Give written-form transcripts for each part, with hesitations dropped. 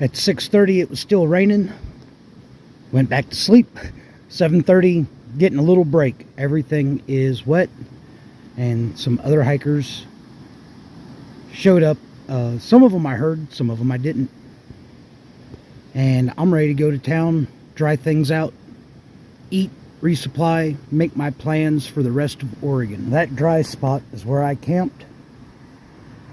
At 6:30 it was still raining. Went back to sleep. 7:30, getting a little break. Everything is wet, and some other hikers showed up. Some of them I heard, some of them I didn't. And I'm ready to go to town, dry things out, eat, resupply, make my plans for the rest of Oregon. That dry spot is where I camped,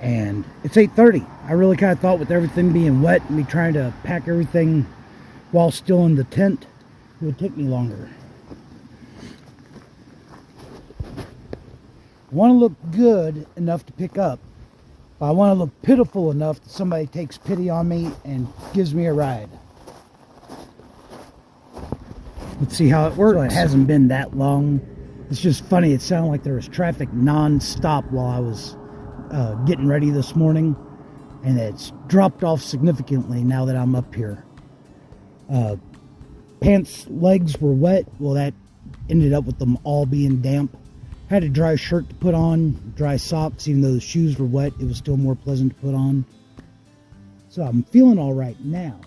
and it's 8:30. I really kind of thought with everything being wet and me trying to pack everything while still in the tent, it would take me longer. I want to look good enough to pick up, but I want to look pitiful enough that somebody takes pity on me and gives me a ride. Let's see how it works. So it hasn't been that long. It's just funny. It sounded like there was traffic non-stop while I was getting ready this morning, and it's dropped off significantly now that I'm up here. Pants, legs were wet. Well, that ended up with them all being damp. Had a dry shirt to put on, dry socks. Even though the shoes were wet, it was still more pleasant to put on. So I'm feeling all right now.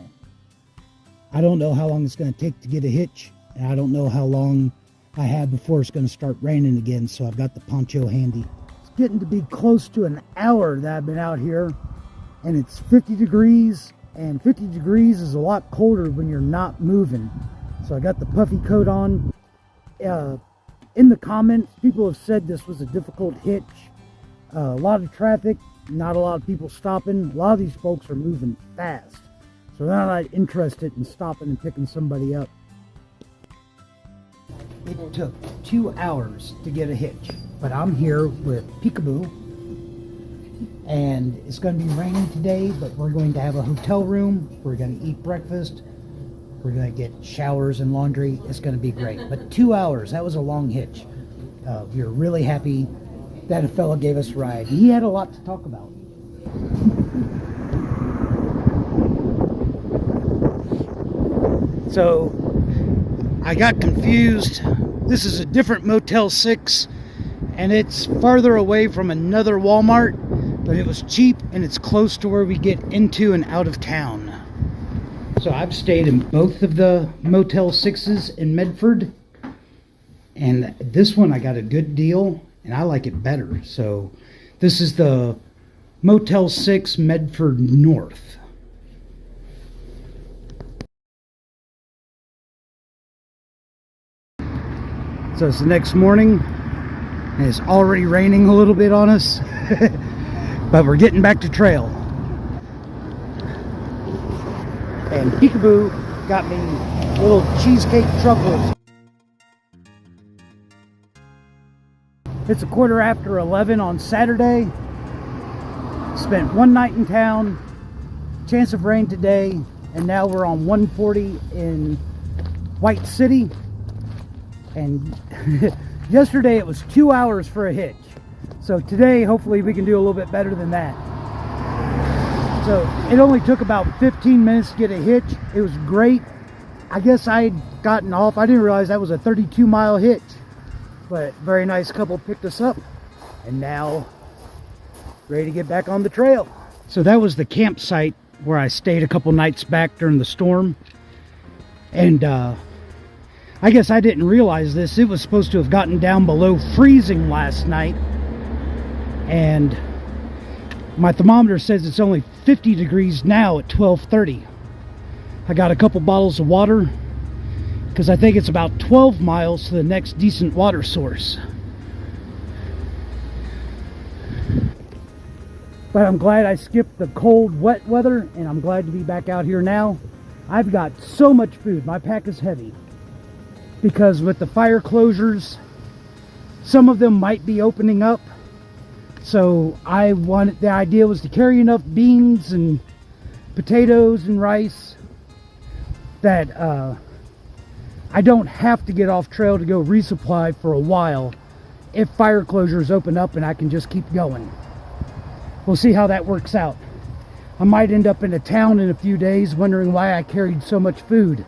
I don't know how long it's going to take to get a hitch, and I don't know how long I have before it's going to start raining again, so I've got the poncho handy. It's getting to be close to an hour that I've been out here, and it's 50 degrees, and 50 degrees is a lot colder when you're not moving. So I got the puffy coat on. In the comments, people have said this was a difficult hitch. A lot of traffic, not a lot of people stopping. A lot of these folks are moving fast, so they're not interested in stopping and picking somebody up. It took 2 hours to get a hitch, but I'm here with Peekaboo, and it's going to be raining today, but we're going to have a hotel room. We're going to eat breakfast. We're going to get showers and laundry. It's going to be great. But 2 hours, that was a long hitch. We were really happy that a fellow gave us a ride. He had a lot to talk about. So I got confused. This is a different Motel 6, and it's farther away from another Walmart, but it was cheap and it's close to where we get into and out of town. So I've stayed in both of the Motel 6s in Medford, and this one I got a good deal and I like it better. So this is the Motel 6 Medford North. So it's the next morning, and it's already raining a little bit on us, but we're getting back to trail. And Peekaboo got me little cheesecake truffles. It's 11:15 on Saturday. Spent one night in town, chance of rain today, and now we're on 140 in White City. And yesterday it was 2 hours for a hitch. So today, hopefully we can do a little bit better than that. So it only took about 15 minutes to get a hitch. It was great. I guess I had gotten off. I didn't realize that was a 32-mile hitch. But very nice couple picked us up. And now, ready to get back on the trail. So that was the campsite where I stayed a couple nights back during the storm. And I guess I didn't realize this. It was supposed to have gotten down below freezing last night. And my thermometer says it's only 50 degrees now at 12:30. I got a couple bottles of water because I think it's about 12 miles to the next decent water source. But I'm glad I skipped the cold, wet weather, and I'm glad to be back out here now. I've got so much food. My pack is heavy because with the fire closures, some of them might be opening up. So the idea was to carry enough beans and potatoes and rice that I don't have to get off trail to go resupply for a while if fire closures open up and I can just keep going. We'll see how that works out. I might end up in a town in a few days wondering why I carried so much food.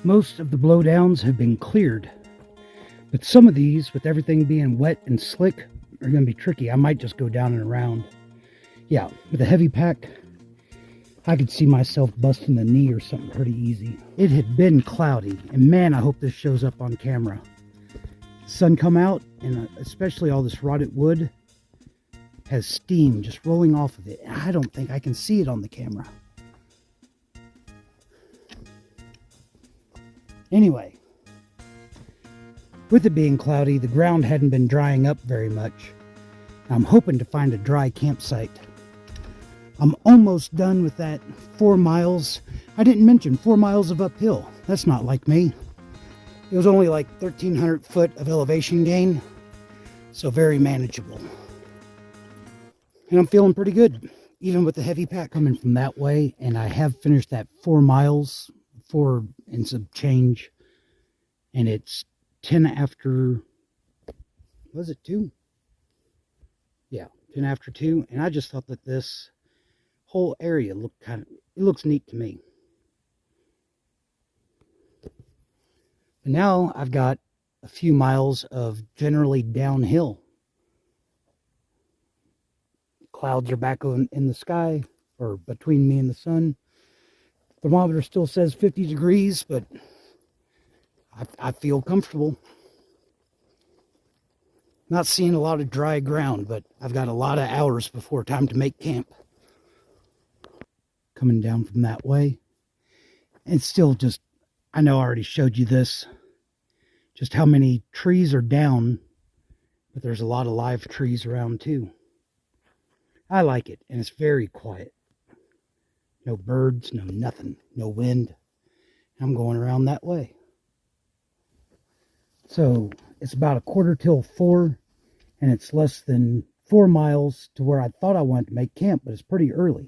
Most of the blowdowns have been cleared, but some of these, with everything being wet and slick, are going to be tricky. I might just go down and around. Yeah, with a heavy pack, I could see myself busting the knee or something pretty easy. It had been cloudy, and man, I hope this shows up on camera. Sun come out, and especially all this rotted wood has steam just rolling off of it. I don't think I can see it on the camera. Anyway, with it being cloudy, the ground hadn't been drying up very much. I'm hoping to find a dry campsite. I'm almost done with that 4 miles. I didn't mention 4 miles of uphill. That's not like me. It was only like 1,300 foot of elevation gain, so very manageable. And I'm feeling pretty good, even with the heavy pack coming from that way. And I have finished that 4 miles, 4 and some change. And it's 10 after, was it 2? Yeah, 10 after 2. And I just thought that this whole area looked it looks neat to me. And now I've got a few miles of generally downhill. Clouds are back in the sky, or between me and the sun. Thermometer still says 50 degrees, but I feel comfortable. Not seeing a lot of dry ground, but I've got a lot of hours before time to make camp. Coming down from that way. And still just, I know I already showed you this, just how many trees are down, but there's a lot of live trees around too. I like it, and it's very quiet. No birds, no nothing, no wind. I'm going around that way. So it's about 4:45, and it's less than 4 miles to where I thought I wanted to make camp, but it's pretty early.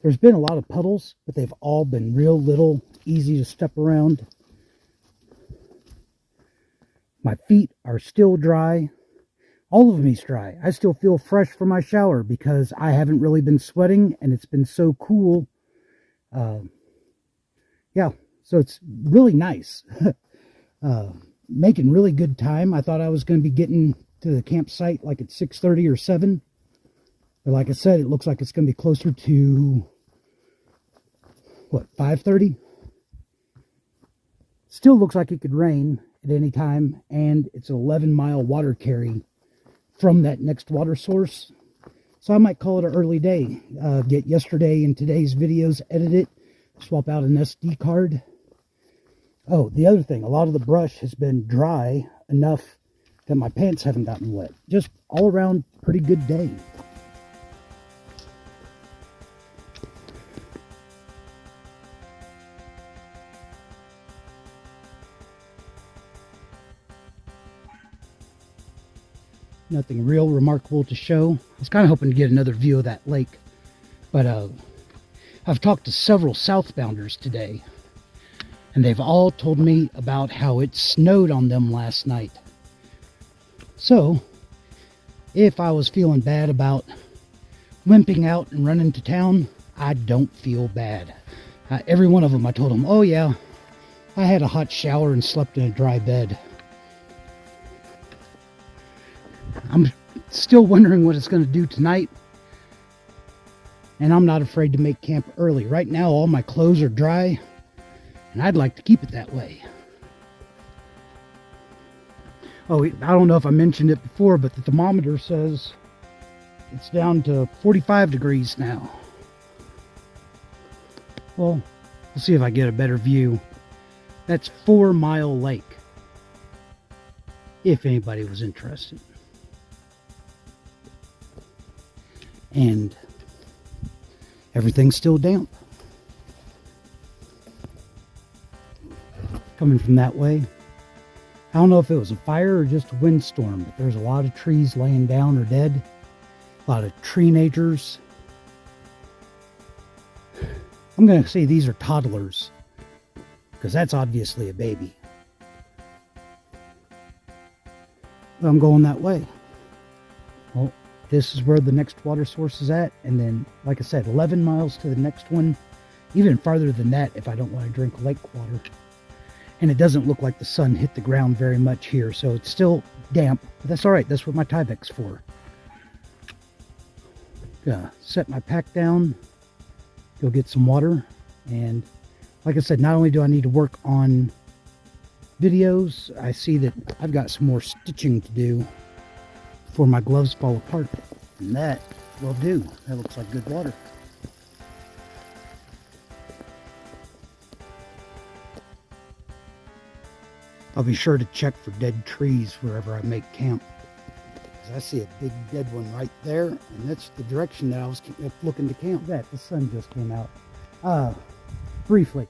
There's been a lot of puddles, but they've all been real little, easy to step around. My feet are still dry. All of me's dry. I still feel fresh from my shower because I haven't really been sweating, and it's been so cool. Yeah, so it's really nice. Making really good time. I thought I was going to be getting to the campsite like at 6:30 or 7. But like I said, it looks like it's going to be closer to, 5:30? Still looks like it could rain at any time, and it's an 11-mile water carry from that next water source. So I might call it an early day. Get yesterday and today's videos edited, swap out an SD card. Oh, the other thing, a lot of the brush has been dry enough that my pants haven't gotten wet. Just all around pretty good day. Nothing real remarkable to show. I was kind of hoping to get another view of that lake, but I've talked to several southbounders today, and they've all told me about how it snowed on them last night. So, if I was feeling bad about wimping out and running to town, I don't feel bad. Every one of them, I told them, oh yeah, I had a hot shower and slept in a dry bed. I'm still wondering what it's going to do tonight, and I'm not afraid to make camp early. Right now, all my clothes are dry, and I'd like to keep it that way. Oh, I don't know if I mentioned it before, but the thermometer says it's down to 45 degrees now. Well, we'll see if I get a better view. That's 4 Mile Lake, if anybody was interested. And everything's still damp. Coming from that way. I don't know if it was a fire or just a windstorm, but there's a lot of trees laying down or dead. A lot of tree-nagers. I'm going to say these are toddlers, because that's obviously a baby. But I'm going that way. Well, this is where the next water source is at, and then, like I said, 11 miles to the next one. Even farther than that if I don't want to drink lake water. And it doesn't look like the sun hit the ground very much here, so it's still damp, but that's all right. That's what my Tyvek's for. Gonna set my pack down, go get some water, and like I said, not only do I need to work on videos, I see that I've got some more stitching to do before my gloves fall apart, and that will do. That looks like good water. I'll be sure to check for dead trees wherever I make camp. I see a big dead one right there, and that's the direction that I was looking to camp. That the sun just came out. Briefly,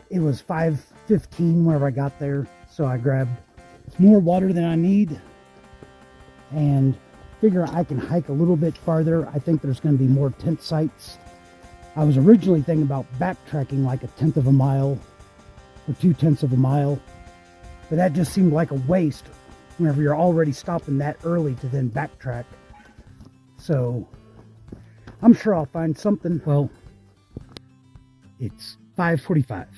it was 5:15 whenever I got there, so I grabbed more water than I need, and figure I can hike a little bit farther. I think there's going to be more tent sites. I was originally thinking about backtracking like 1/10 of a mile or 2/10 of a mile, but that just seemed like a waste whenever you're already stopping that early to then backtrack. So I'm sure I'll find something. Well, it's 5:45.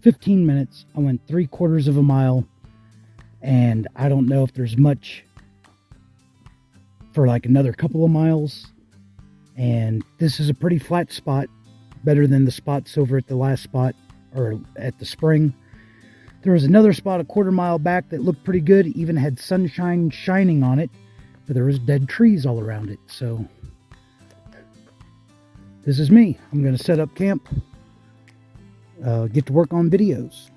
15 minutes. I went 3/4 of a mile, and I don't know if there's much for like another couple of miles. And this is a pretty flat spot, better than the spots over at the last spot or at the spring. There was another spot 1/4 mile back that looked pretty good, even had sunshine shining on it, but there was dead trees all around it. So this is me. I'm going to set up camp, get to work on videos.